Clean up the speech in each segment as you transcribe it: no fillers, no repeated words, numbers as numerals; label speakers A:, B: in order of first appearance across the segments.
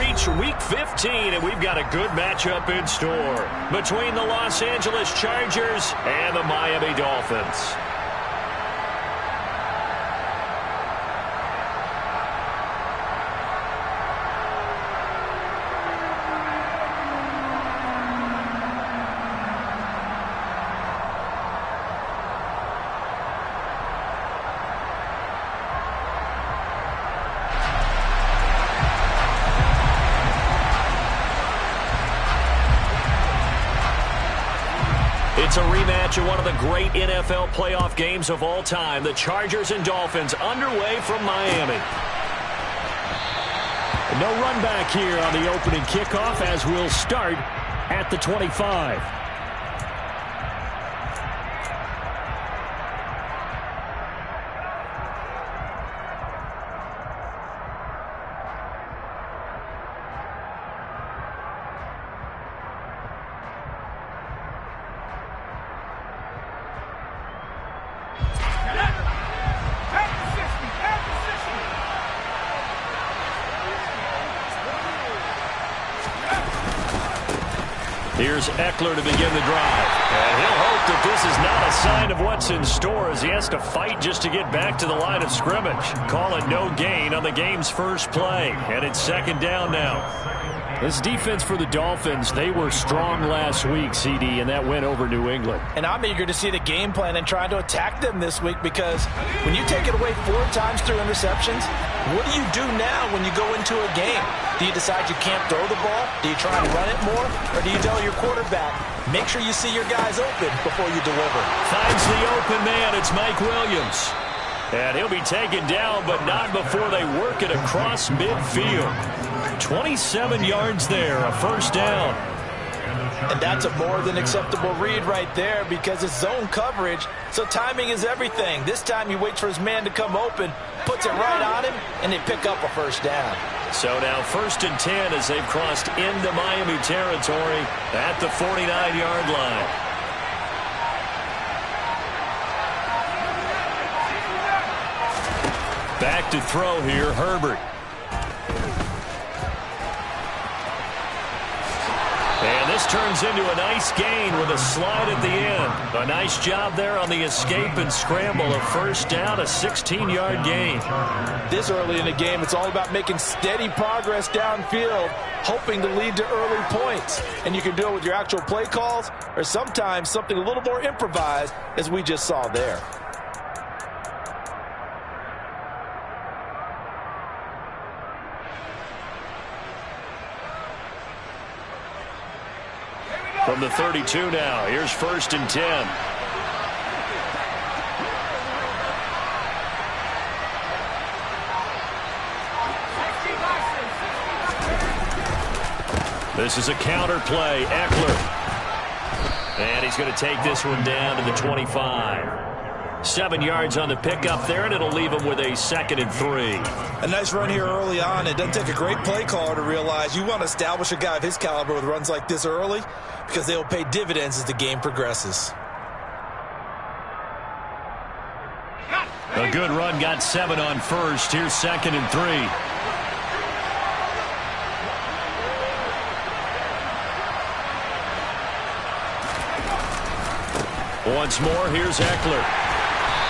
A: reached Week 15, and we've got a good matchup in store between the Los Angeles Chargers and the Miami Dolphins. It's a rematch of one of the great NFL playoff games of all time. The Chargers and Dolphins underway from Miami.
B: No run back here on the opening kickoff as we'll start at the 25.
A: Here's Eckler to begin the drive. And he'll hope that this is not a sign of what's in store as he has to fight just to get back to the line of scrimmage. Call it no gain on the game's first play. And it's second down now.
B: This defense for the Dolphins, they were strong last week, CD, and that went over New England.
C: And I'm eager to see the game plan and trying to attack them this week because when you take it away 4 times through interceptions, what do you do now when you go into a game? Do you decide you can't throw the ball? Do you try and run it more? Or do you tell your quarterback, make sure you see your guys open before you deliver?
A: Finds the open man. It's Mike Williams. And he'll be taken down, but not before they work it across midfield. 27 yards there, a first down.
C: And that's a more than acceptable read right there because it's zone coverage, so timing is everything. This time he waits for his man to come open, puts it right on him, and they pick up a first down.
A: So now 1st and 10 as they've crossed into Miami territory at the 49-yard line. Back to throw here, Herbert. And this turns into a nice gain with a slide at the end. A nice job there on the escape and scramble. A first down, a 16-yard gain.
C: This early in the game, it's all about making steady progress downfield, hoping to lead to early points. And you can do it with your actual play calls or sometimes something a little more improvised, as we just saw there.
A: From the 32 now, here's 1st and 10. This is a counter play, Eckler. And he's going to take this one down to the 25. 7 yards on the pickup there, and it'll leave him with a 2nd and 3.
D: A nice run here early on. It doesn't take a great play caller to realize you want to establish a guy of his caliber with runs like this early because they will pay dividends as the game progresses.
A: A good run, got 7 on first. Here's 2nd and 3. Once more, here's Eckler.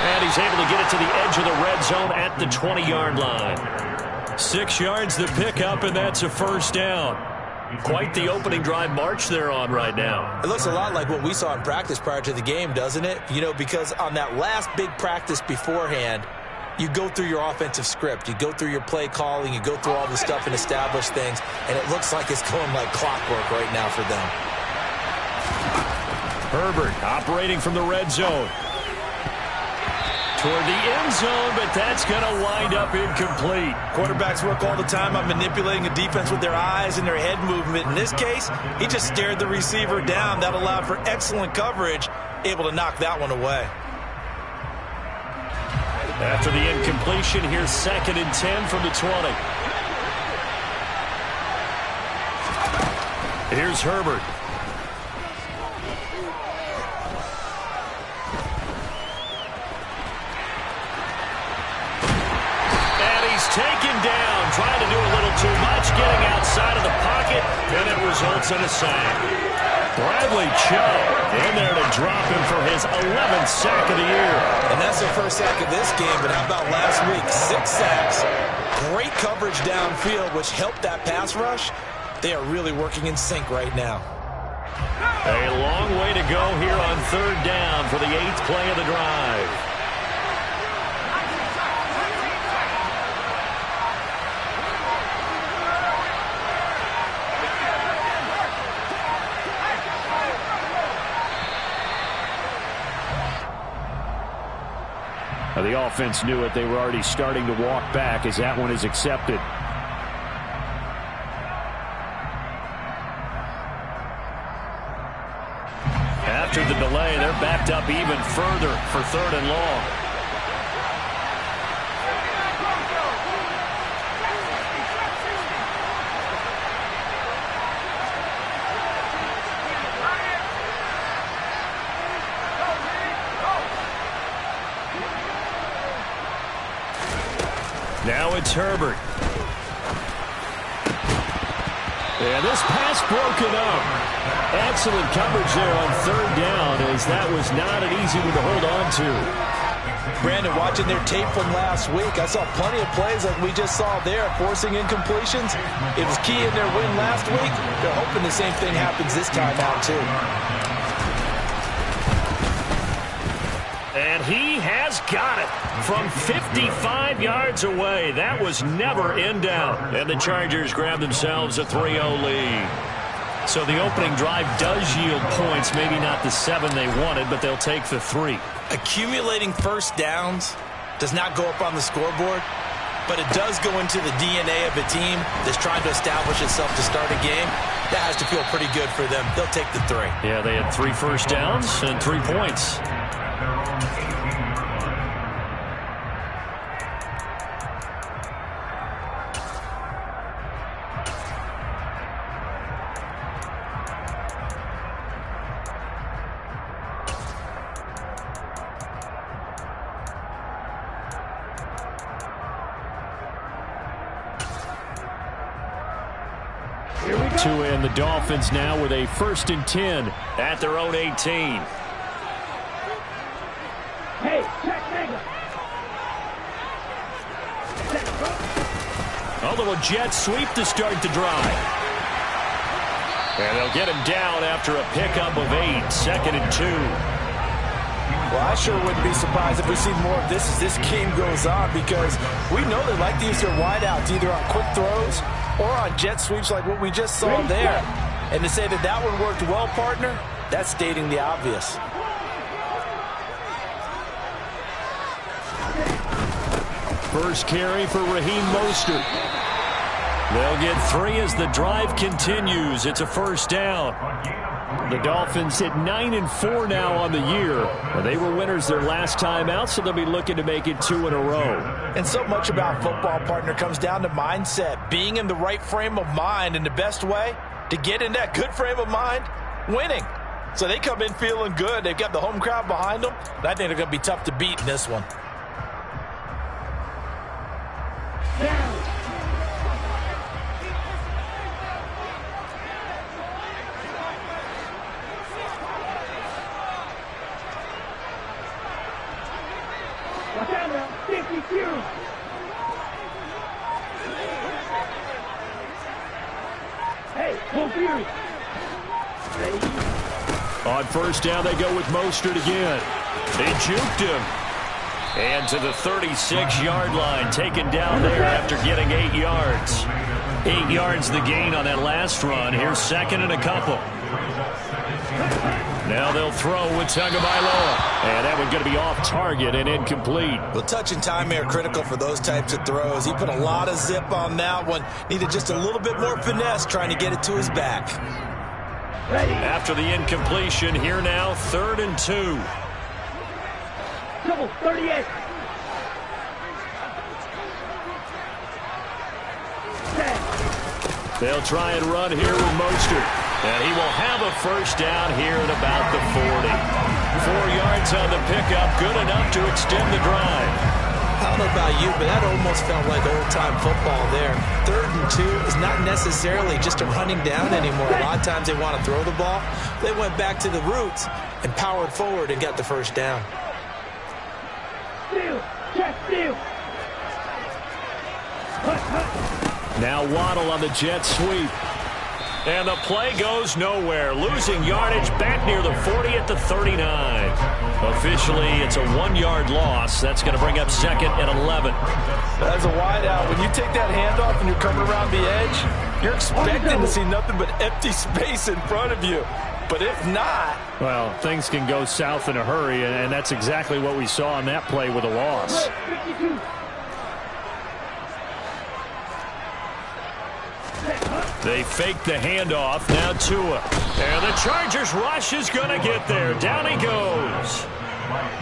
A: And he's able to get it to the edge of the red zone at the 20-yard line. 6 yards the pickup, and that's a first down. Quite the opening drive march they're on right now.
C: It looks a lot like what we saw in practice prior to the game, doesn't it? You know, because on that last big practice beforehand, you go through your offensive script. You go through your play calling. You go through all the stuff and establish things. And it looks like it's going like clockwork right now for them.
A: Herbert operating from the red zone. Toward the end zone, but that's going to wind up incomplete.
D: Quarterbacks work all the time on manipulating a defense with their eyes and their head movement. In this case, he just stared the receiver down. That allowed for excellent coverage, able to knock that one away.
A: After the incompletion, here's 2nd and 10 from the 20. Here's Herbert. Taken down, trying to do a little too much, getting outside counts and a sack. Bradley Chubb in there to drop him for his 11th sack of the year.
D: And that's their first sack of this game, but how about last week? 6 sacks, great coverage downfield, which helped that pass rush. They are really working in sync right now.
A: A long way to go here on 3rd down for the 8th play of the drive.
B: Now, the offense knew it. They were already starting to walk back as that one is accepted.
A: After the delay, they're backed up even further for 3rd and long. Now it's Herbert. And this pass broken up. Excellent coverage there on 3rd down, as that was not an easy one to hold on to.
C: Brandon, watching their tape from last week, I saw plenty of plays like we just saw there, forcing incompletions. It was key in their win last week. They're hoping the same thing happens this time out, too.
A: And he has got it from 55 yards away. That was never in doubt. And the Chargers grab themselves a 3-0 lead. So the opening drive does yield points, maybe not the 7 they wanted, but they'll take the 3.
D: Accumulating first downs does not go up on the scoreboard, but it does go into the DNA of a team that's trying to establish itself to start a game. That has to feel pretty good for them. They'll take the 3.
A: Yeah, they had 3 first downs and 3 points. And the Dolphins now with a 1st and 10 at their own 18.
E: Hey, check nigga.
A: Although a jet sweep to start the drive. And they'll get him down after a pickup of 8, 2nd and 2.
C: Well, I sure wouldn't be surprised if we see more of this as this game goes on, because we know they like to use their wideouts either on quick throws or on jet sweeps like what we just saw there. And to say that that one worked well, partner, that's stating the obvious.
A: First carry for Raheem Mostert. They'll get 3 as the drive continues. It's a 1st down.
B: The Dolphins hit 9-4 now on the year. They were winners their last time out, so they'll be looking to make it 2 in a row.
C: And so much about football, partner, comes down to mindset, being in the right frame of mind, and the best way to get in that good frame of mind, winning. So they come in feeling good. They've got the home crowd behind them, and I think they're going to be tough to beat in this one.
A: On 1st down, they go with Mostert again. They juked him. And to the 36-yard line, taken down there after getting 8 yards. 8 yards the gain on that last run. Here's 2nd and a couple. Now they'll throw with Tagovailoa. And that one's going to be off target and incomplete.
D: Well, touch and time are critical for those types of throws. He put a lot of zip on that one. Needed just a little bit more finesse trying to get it to his back.
A: After the incompletion, here now, 3rd and 2.
E: Double 38.
A: They'll try and run here with Mostert. And he will have a 1st down here at about the 40. 4 yards on the pickup, good enough to extend the drive.
D: I don't know about you, but that almost felt like old-time football there.
C: 3rd and 2 is not necessarily just a running down anymore. A lot of times they want to throw the ball. They went back to the roots and powered forward and got the first down.
E: Steal. Check steal.
B: Now Waddle on the jet sweep.
A: And the play goes nowhere. Losing yardage back near the 40 at the 39. Officially, it's a 1-yard loss. That's going to bring up 2nd and 11.
C: As a wideout, when you take that handoff and you're coming around the edge, you're expecting to see nothing but empty space in front of you. But if not...
B: Well, things can go south in a hurry, and that's exactly what we saw on that play with a loss.
E: 52.
A: They fake the handoff. Now Tua. And the Chargers rush is going to get there. Down he goes.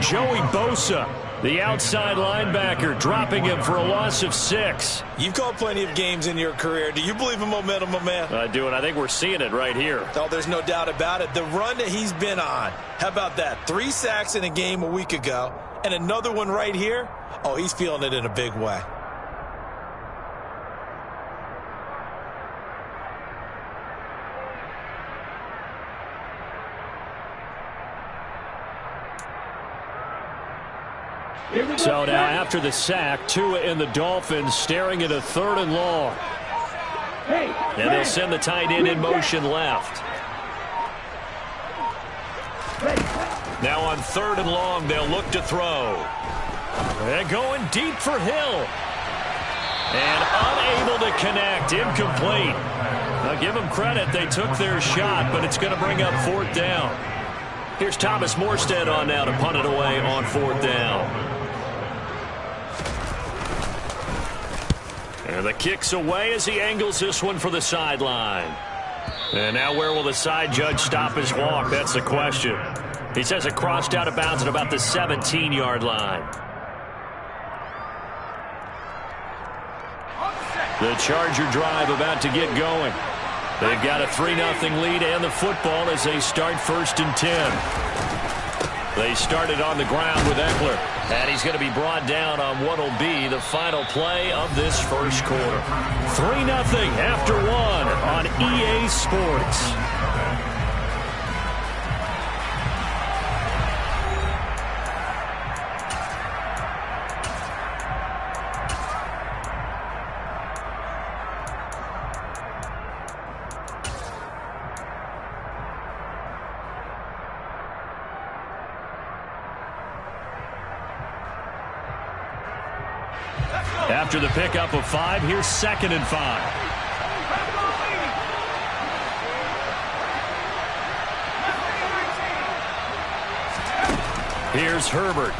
A: Joey Bosa, the outside linebacker, dropping him for a loss of 6.
D: You've called plenty of games in your career. Do you believe in momentum, my man?
A: I do, and I think we're seeing it right here.
D: Oh, there's no doubt about it. The run that he's been on. How about that? 3 sacks in a game a week ago, and another one right here. Oh, he's feeling it in a big way.
B: So now after the sack, Tua and the Dolphins staring at a 3rd and long.
A: And they'll send the tight end in motion left. Now on 3rd and long, they'll look to throw. They're going deep for Hill. And unable to connect. Incomplete. Now give them credit. They took their shot, but it's going to bring up 4th down. Here's Thomas Morstead on now to punt it away on 4th down. And the kick's away as he angles this one for the sideline. And now where will the side judge stop his walk? That's the question. He says it crossed out of bounds at about the 17-yard line. The Charger drive about to get going. They've got a 3-0 lead and the football as they start 1st and 10. They started on the ground with Eckler. And he's going to be brought down on what will be the final play of this first quarter. 3-0 after 1 on EA Sports. After the pickup of 5, here's 2nd and 5. Here's Herbert.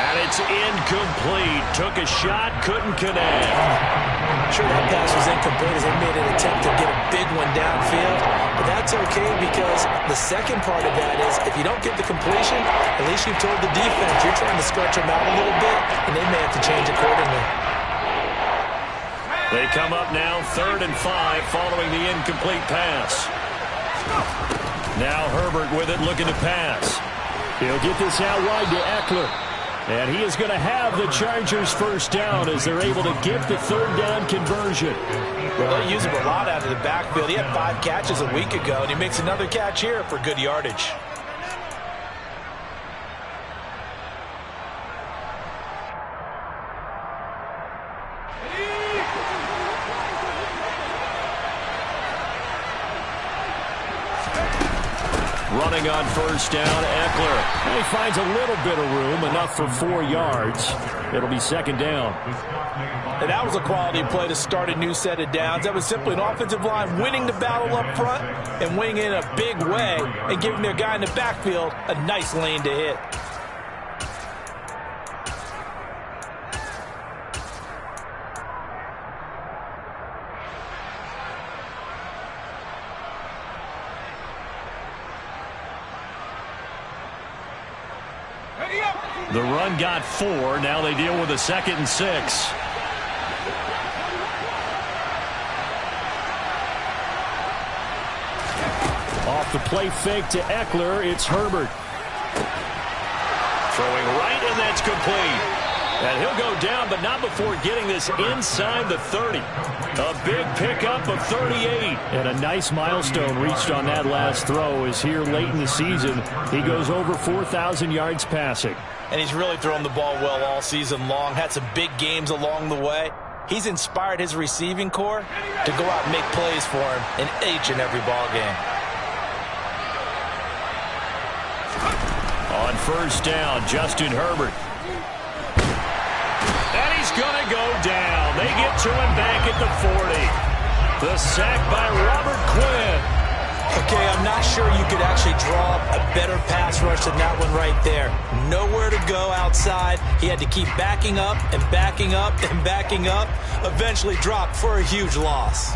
A: And it's incomplete. Took a shot, couldn't connect.
C: Sure, that pass was incomplete as they made an attempt to get a big one downfield. But that's okay because the second part of that is if you don't get the completion, at least you've told the defense you're trying to stretch them out a little bit, and they may have to change accordingly.
A: They come up now 3rd and 5 following the incomplete pass. Now Herbert with it looking to pass.
B: He'll get this out wide to Eckler. And he is going to have the Chargers 1st down as they're able to get the 3rd down conversion.
C: Well, they use him a lot out of the backfield. He had 5 catches a week ago, and he makes another catch here for good yardage.
B: Running on 1st down, Eckler. And he finds a little bit of room, enough for 4 yards. It'll be 2nd down.
C: And that was a quality play to start a new set of downs. That was simply an offensive line winning the battle up front and winning in a big way and giving their guy in the backfield a nice lane to hit.
B: The run got 4. Now they deal with a 2nd and 6. Off the play fake to Eckler, it's Herbert.
A: Throwing right, and that's complete. And he'll go down, but not before getting this inside the 30. A big pickup of 38.
B: And a nice milestone reached on that last throw is here late in the season. He goes over 4,000 yards passing.
C: And he's really thrown the ball well all season long. Had some big games along the way. He's inspired his receiving corps to go out and make plays for him in each and every ball game.
A: On first down, Justin Herbert. And he's going to go down. They get to him back at the 40. The sack by Robert Quinn.
C: Okay, I'm not sure you could actually draw up a better pass rush than that one right there. Nowhere to go outside. He had to keep backing up and backing up and backing up. Eventually dropped for a huge loss.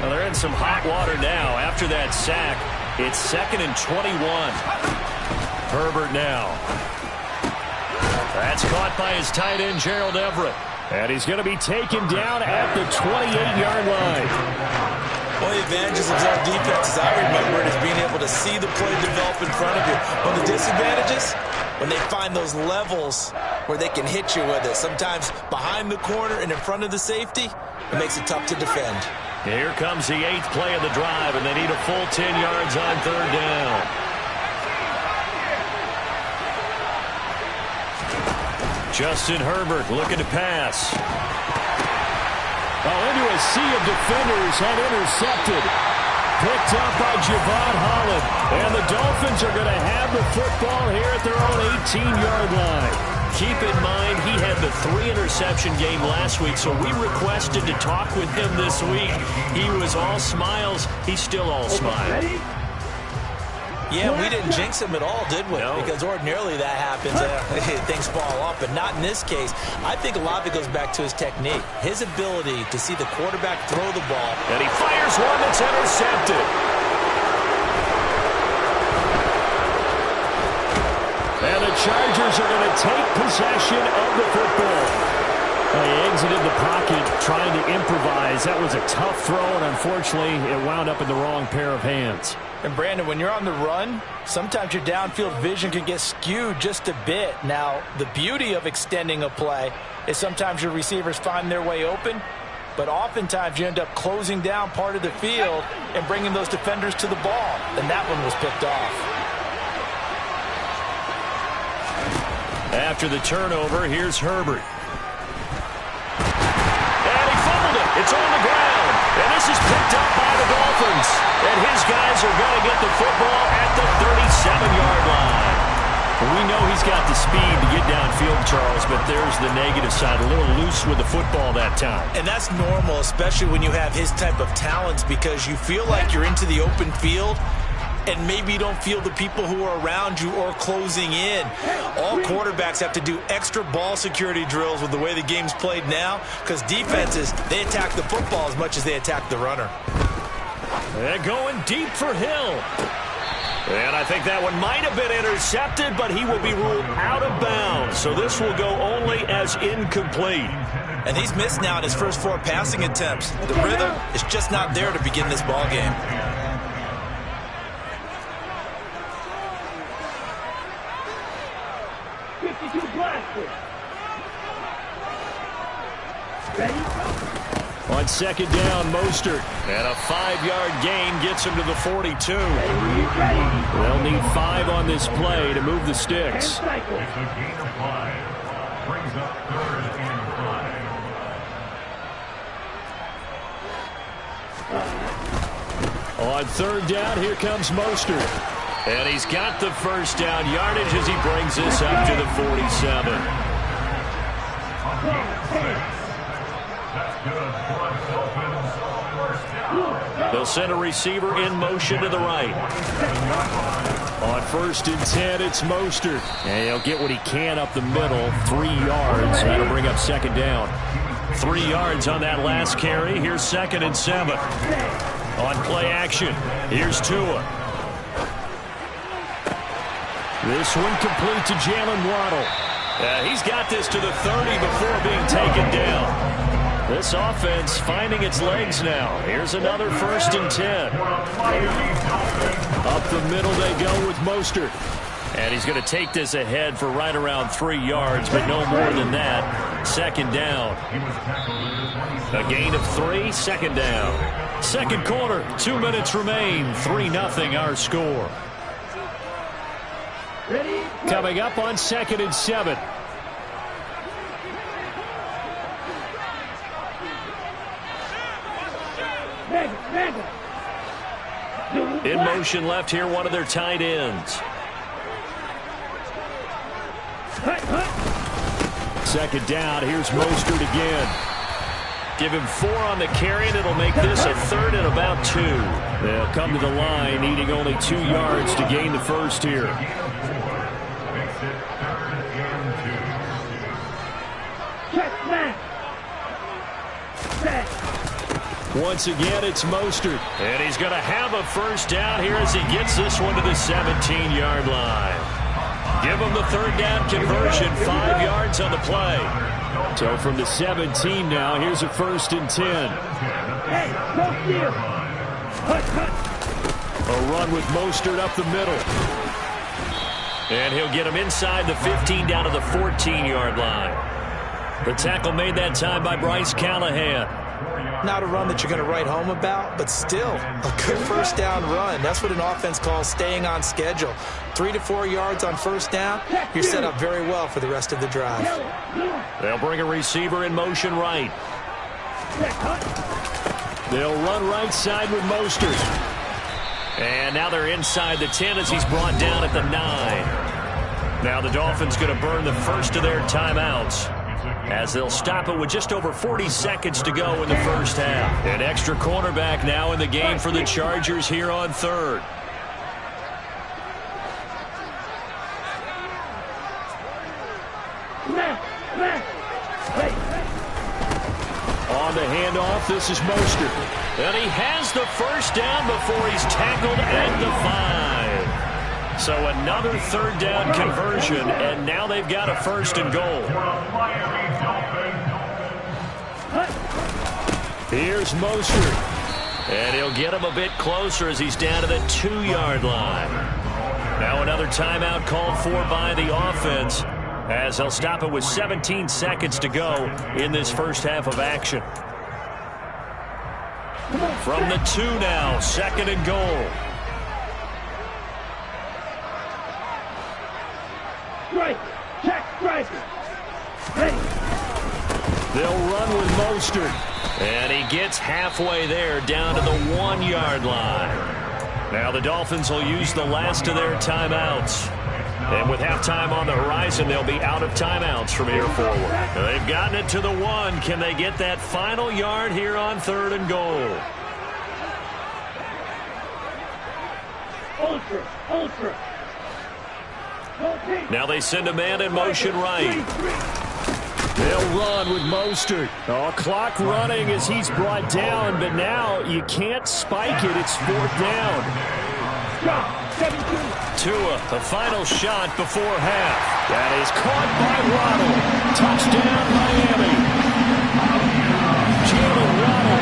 A: Well, they're in some hot water now. After that sack, it's 2nd and 21. Herbert now. That's caught by his tight end, Gerald Everett.
B: And he's going to be taken down at the 28-yard line.
C: One of the advantages of zone defense, as I remember it, is being able to see the play develop in front of you. One of the disadvantages, when they find those levels where they can hit you with it. Sometimes behind the corner and in front of the safety, it makes it tough to defend.
A: Here comes the 8th play of the drive, and they need a full 10 yards on third down. Justin Herbert looking to pass.
B: Into a sea of defenders and intercepted. Picked up by Javon Holland. And the Dolphins are going to have the football here at their own 18-yard line.
A: Keep in mind, he had the 3-interception game last week, so we requested to talk with him this week. He was all smiles. He's still all smiles.
C: Yeah, we didn't jinx him at all, did we?
A: No.
C: Because ordinarily that happens. Things fall off, but not in this case. I think a lot of it goes back to his technique, his ability to see the quarterback throw the ball.
A: And he fires one that's intercepted.
B: And the Chargers are going to take possession of the football. He exited the pocket trying to improvise. That was a tough throw, and unfortunately, it wound up in the wrong pair of hands.
C: And Brandon, when you're on the run, sometimes your downfield vision can get skewed just a bit. Now, the beauty of extending a play is sometimes your receivers find their way open, but oftentimes you end up closing down part of the field and bringing those defenders to the ball. And that one was picked off.
A: After the turnover, here's Herbert. And he fumbled it. It's on the ground. And this is picked up by the Dolphins. And his guys are going to get the football at the 37-yard line. We know he's got the speed to get downfield, Charles, but there's the negative side. A little loose with the football that time.
C: And that's normal, especially when you have his type of talents, because you feel like you're into the open field and maybe you don't feel the people who are around you or closing in. All quarterbacks have to do extra ball security drills with the way the game's played now, because defenses, they attack the football as much as they attack the runner.
A: They're going deep for Hill. And I think that one might have been intercepted, but he will be ruled out of bounds. So this will go only as incomplete.
C: And he's missed now in his first 4 passing attempts. The rhythm is just not there to begin this ball game.
B: On second down, Mostert.
A: And a 5-yard gain gets him to the 42.
B: They'll need 5 on this play to move the sticks. On third down, here comes Mostert.
A: And he's got the first down yardage as he brings this up to the 47. They'll send a receiver in motion to the right.
B: On 1st and 10, it's Mostert. And he'll get what he can up the middle. 3 yards. That'll bring up second down.
A: 3 yards on that last carry. Here's 2nd and 7. On play action, here's Tua.
B: This one complete to Jalen Waddle.
A: He's got this to the 30 before being taken down. This offense finding its legs now. Here's another 1st and 10. Up the middle they go with Mostert. And he's going to take this ahead for right around 3 yards, but no more than that. 2nd down. A gain of 3, 2nd down. 2nd quarter, 2 minutes remain. 3-0 our score. Coming up on 2nd and 7. In motion left here, one of their tight ends. 2nd down, here's Mostert again. Give him 4 on the carry, and it'll make this a 3rd and about 2. They'll come to the line, needing only 2 yards to gain the 1st here. Once again, it's Mostert. And he's going to have a 1st down here as he gets this one to the 17-yard line. Give him the 3rd down conversion, 5 yards on the play. So from the 17 now, here's a 1st and 10. A run with Mostert up the middle. And he'll get him inside the 15 down to the 14-yard line. The tackle made that time by Bryce Callahan.
C: Not a run that you're going to write home about, but still a good 1st down run. That's what an offense calls staying on schedule. 3 to 4 yards on 1st down, you're set up very well for the rest of the drive.
A: They'll bring a receiver in motion right. They'll run right side with Mostert. And now they're inside the 10 as he's brought down at the 9. Now the Dolphins going to burn the first of their timeouts, as they'll stop it with just over 40 seconds to go in the 1st half. An extra cornerback now in the game for the Chargers here on 3rd. On the handoff, this is Mostert. And he has the 1st down before he's tackled at the 5. So another 3rd down conversion, and now they've got a 1st and goal. Here's Mostert. And he'll get him a bit closer as he's down to the 2-yard line. Now another timeout called for by the offense, as they'll stop it with 17 seconds to go in this 1st half of action. From the 2 now, 2nd and goal.
E: Strike! Check strike! Ready!
A: They'll run with Mostert. And he gets halfway there, down to the 1-yard line. Now the Dolphins will use the last of their timeouts. And with halftime on the horizon, they'll be out of timeouts from here forward. They've gotten it to the 1. Can they get that final yard here on 3rd and goal?
E: Ultra!
A: Now they send a man in motion right. They'll run with Mostert. Oh, clock running as he's brought down, but now you can't spike it. It's 4th down. Tua, the final shot before half. That is caught by Waddle. Touchdown, Miami. Jalen Waddle,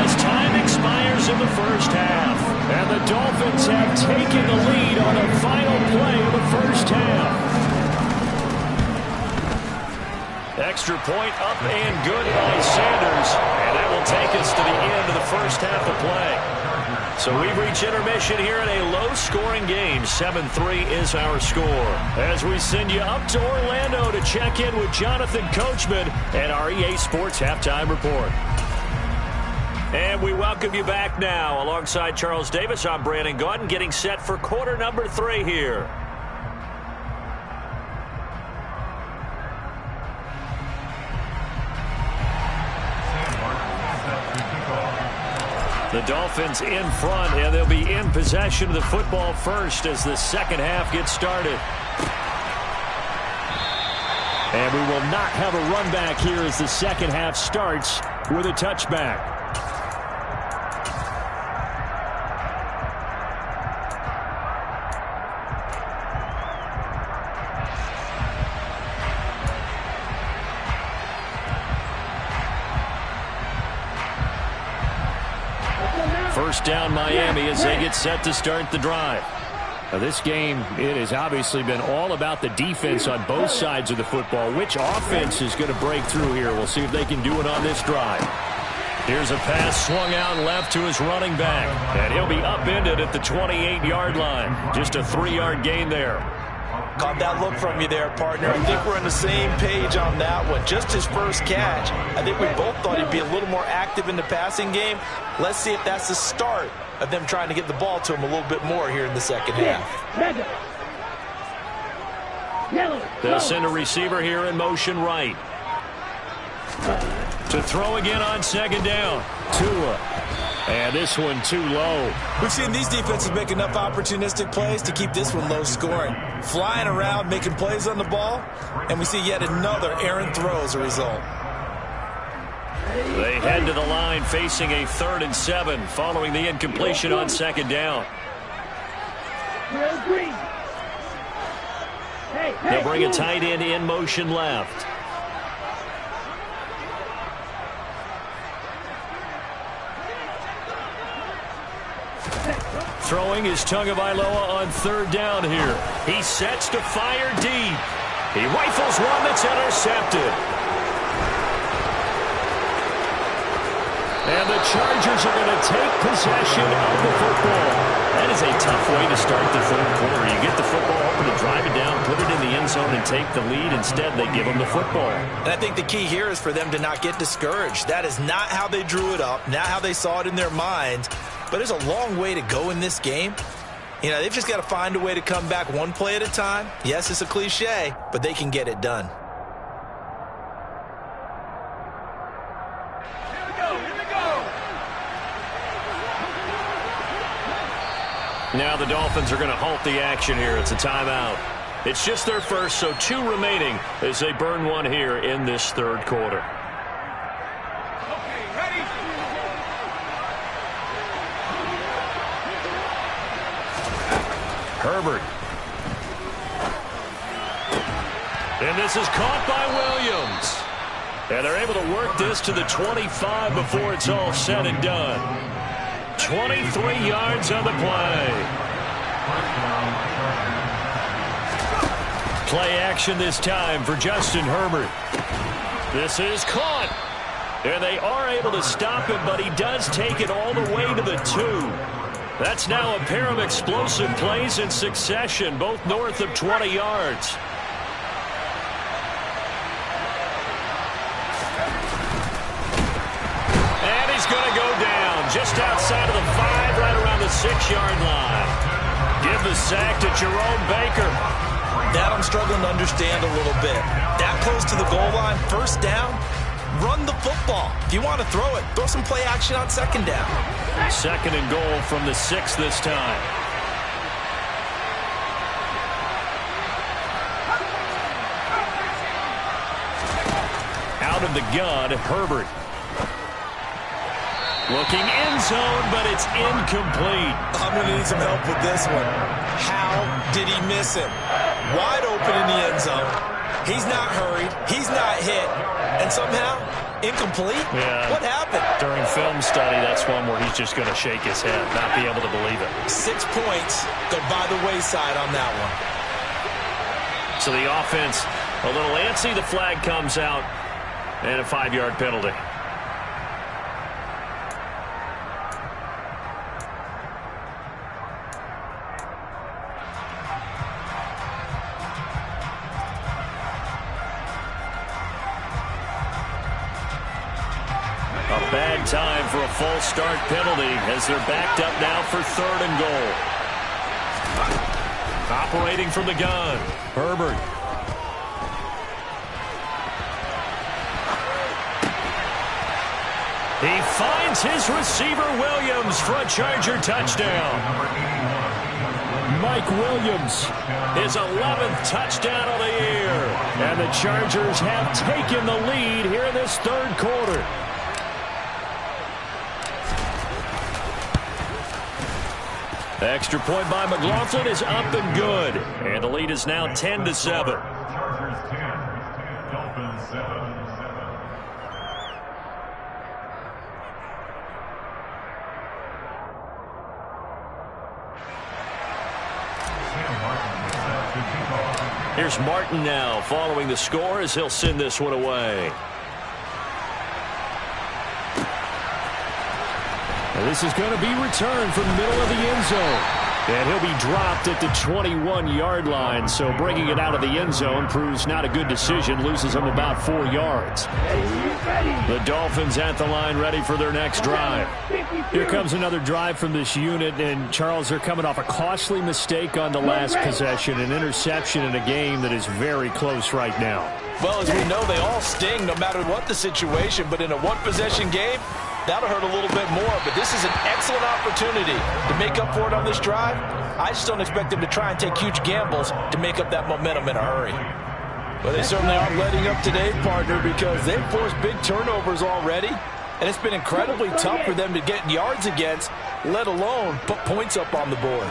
A: as time expires in the 1st half. And the Dolphins have taken the lead on the final play of the 1st half. Extra point up and good by Sanders. And that will take us to the end of the 1st half of play. So we've reached intermission here in a low-scoring game. 7-3 is our score. As we send you up to Orlando to check in with Jonathan Coachman and our EA Sports Halftime Report. And we welcome you back now. Alongside Charles Davis, I'm Brandon Gaudin, getting set for quarter number 3 here. The Dolphins in front, and they'll be in possession of the football first as the 2nd half gets started. And we will not have a run back here as the 2nd half starts with a touchback. First down Miami as they get set to start the drive.
B: Now this game, it has obviously been all about the defense on both sides of the football. Which offense is going to break through here? We'll see if they can do it on this drive.
A: Here's a pass swung out left to his running back. And he'll be upended at the 28-yard line. Just a 3-yard gain there.
C: Caught that look from you there, partner. I think we're on the same page on that one. Just his first catch. I think we both thought he'd be a little more active in the passing game. Let's see if that's the start of them trying to get the ball to him a little bit more here in the second half.
A: They'll send a receiver here in motion right. To throw again on second down.
B: Tua. And this one too low.
C: We've seen these defenses make enough opportunistic plays to keep this one low scoring. Flying around, making plays on the ball, and we see yet another errant throw as a result.
A: They head to the line facing a 3rd and 7 following the incompletion on second down. They'll bring a tight end in motion left. Throwing is Tagovailoa on 3rd down here. He sets to fire deep. He rifles one that's intercepted. And the Chargers are going to take possession of the football. That is a tough way to start the 3rd quarter. You get the football, hoping to drive it down, put it in the end zone, and take the lead. Instead, they give them the football.
C: And I think the key here is for them to not get discouraged. That is not how they drew it up, not how they saw it in their minds. But there's a long way to go in this game. You know, they've just got to find a way to come back one play at a time. Yes, it's a cliche, but they can get it done.
A: Now the Dolphins are going to halt the action here. It's a timeout. It's just their first, so 2 remaining as they burn one here in this 3rd quarter. Herbert. And this is caught by Williams. And they're able to work this to the 25 before it's all said and done. 23 yards on the play. Play action this time for Justin Herbert. This is caught. And they are able to stop him, but he does take it all the way to the 2. That's now a pair of explosive plays in succession, both north of 20 yards. And he's going to go down just outside of the 5, right around the 6-yard line. Give the sack to Jerome Baker.
C: That I'm struggling to understand a little bit. That close to the goal line, first down, run the football. If you want to throw it, throw some play action on second down.
A: 2nd and goal from the 6 this time. Out of the gun, Herbert. Looking end zone, but it's incomplete.
C: I'm going to need some help with this one. How did he miss him? Wide open in the end zone. He's not hurried. He's not hit. And somehow, incomplete?
A: Yeah.
C: What happened?
A: During film study, that's one where he's just going to shake his head, not be able to believe it.
C: 6 points go by the wayside on that one.
A: So the offense a little antsy. The flag comes out, and a 5-yard penalty. Bad time for a false start penalty as they're backed up now for 3rd and goal. Operating from the gun, Herbert. He finds his receiver, Williams, for a Charger touchdown. Mike Williams, his 11th touchdown of the year. And the Chargers have taken the lead here in this 3rd quarter. Extra point by McLaughlin is up and good. And the lead is now 10-7. Here's Martin now following the score as he'll send this one away.
B: And this is going to be returned from the middle of the end zone. And he'll be dropped at the 21-yard line. So bringing it out of the end zone proves not a good decision. Loses him about 4 yards. The Dolphins at the line ready for their next drive. Here comes another drive from this unit. And, Charles, they're coming off a costly mistake on the last possession. An interception in a game that is very close right now.
C: Well, as we know, they all sting no matter what the situation. But in a one-possession game, that'll hurt a little bit more, but this is an excellent opportunity to make up for it on this drive. I just don't expect them to try and take huge gambles to make up that momentum in a hurry. But they certainly aren't letting up today, partner, because they've forced big turnovers already, and it's been incredibly tough for them to get yards against, let alone put points up on the board.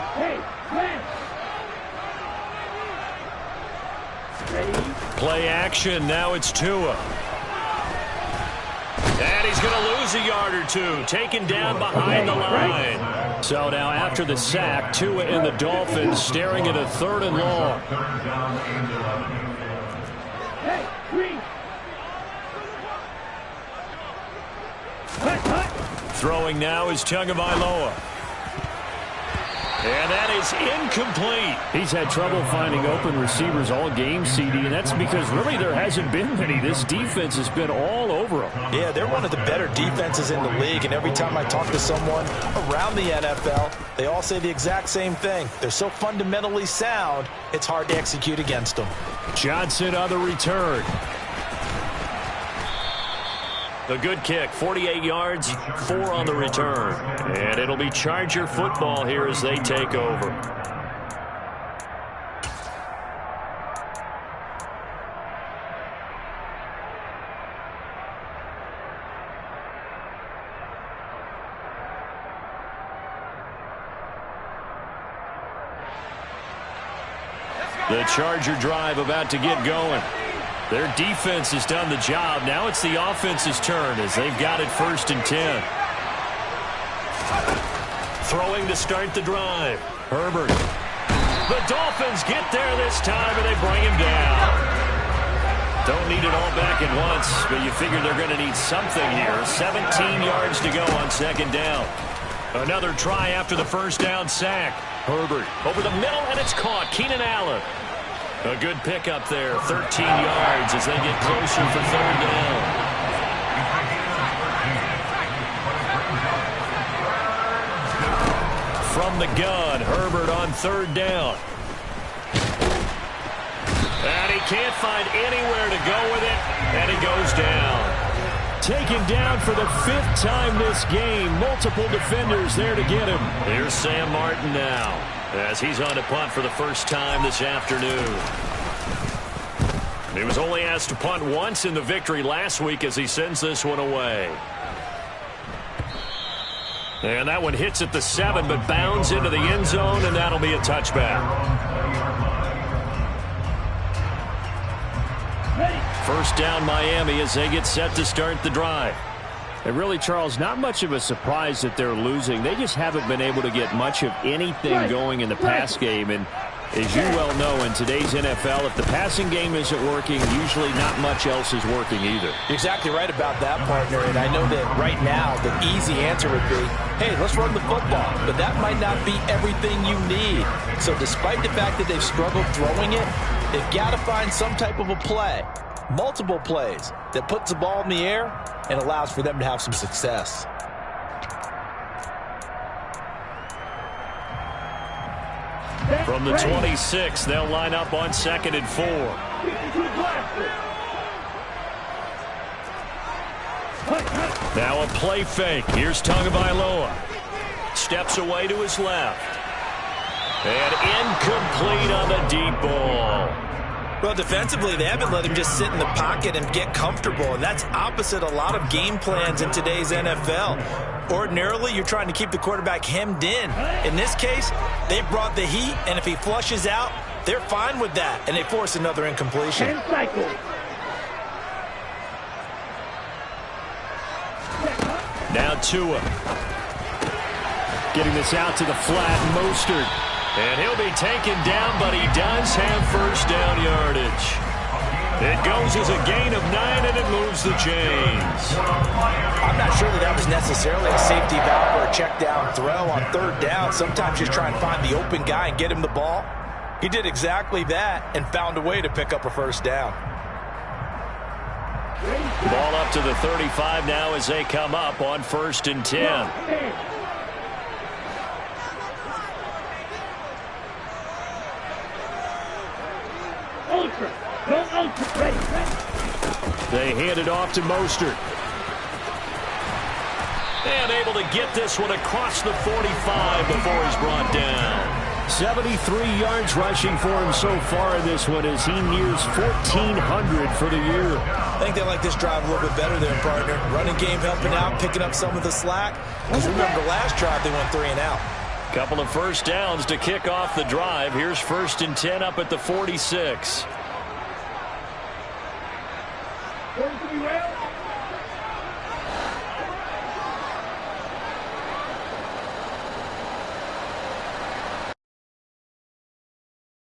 A: Play action. Now it's Tua. And he's going to lose a yard or two. Taken down behind the line.
B: So now after the sack, Tua and the Dolphins staring at a 3rd and long.
A: Throwing now is Tagovailoa. And that is incomplete.
B: He's had trouble finding open receivers all game, CD, and that's because really there hasn't been many. This defense has been all over them.
C: Yeah, they're one of the better defenses in the league, and every time I talk to someone around the NFL, they all say the exact same thing. They're so fundamentally sound, it's hard to execute against them.
B: Johnson on the return.
A: The good kick, 48 yards, 4 on the return. And it'll be Charger football here as they take over. The Charger drive about to get going. Their defense has done the job. Now it's the offense's turn as they've got it 1st and 10. Throwing to start the drive. Herbert. The Dolphins get there this time, and they bring him down. Don't need it all back at once, but you figure they're going to need something here. 17 yards to go on 2nd down. Another try after the 1st down sack. Herbert over the middle, and it's caught. Keenan Allen. A good pickup there, 13 yards as they get closer for 3rd down. From the gun, Herbert on 3rd down. And he can't find anywhere to go with it, and he goes down.
B: Taken down for the 5th time this game. Multiple defenders there to get him.
A: Here's Sam Martin now, as he's on to punt for the 1st time this afternoon. He was only asked to punt once in the victory last week as he sends this one away. And that one hits at the 7, but bounds into the end zone, and that'll be a touchback. 1st down Miami as they get set to start the drive.
B: And really, Charles, not much of a surprise that they're losing. They just haven't been able to get much of anything going in the pass game. And as you well know, in today's NFL, if the passing game isn't working, usually not much else is working either.
C: You're exactly right about that, partner. And I know that right now the easy answer would be, hey, let's run the football. But that might not be everything you need. So despite the fact that they've struggled throwing it, they've got to find some type of a play, multiple plays, that puts the ball in the air and allows for them to have some success.
A: From the 26, they'll line up on 2nd and 4. Now a play fake. Here's Tagovailoa. Steps away to his left. And incomplete on the deep ball.
C: Well, defensively, they haven't let him just sit in the pocket and get comfortable, and that's opposite a lot of game plans in today's NFL. Ordinarily, you're trying to keep the quarterback hemmed in. In this case, they brought the heat, and if he flushes out, they're fine with that, and they force another incompletion.
A: Now Tua.
B: Getting this out to the flat, Mostert.
A: And he'll be taken down, but he does have first down yardage. It goes as a gain of 9, and it moves the chains.
C: I'm not sure that was necessarily a safety valve or a check down throw on third down. Sometimes just try and find the open guy and get him the ball. He did exactly that and found a way to pick up a first down.
A: Ball up to the 35 now as they come up on 1st and 10.
E: Ultra. Go ultra. Ready.
A: They hand it off to Mostert. And able to get this one across the 45 before he's brought down.
B: 73 yards rushing for him so far in this one as he nears 1,400 for the year.
C: I think they like this drive a little bit better there, partner. Running game helping out, picking up some of the slack. Because remember, last drive they went 3 and out.
A: Couple of first downs to kick off the drive. Here's 1st and 10 up at the 46.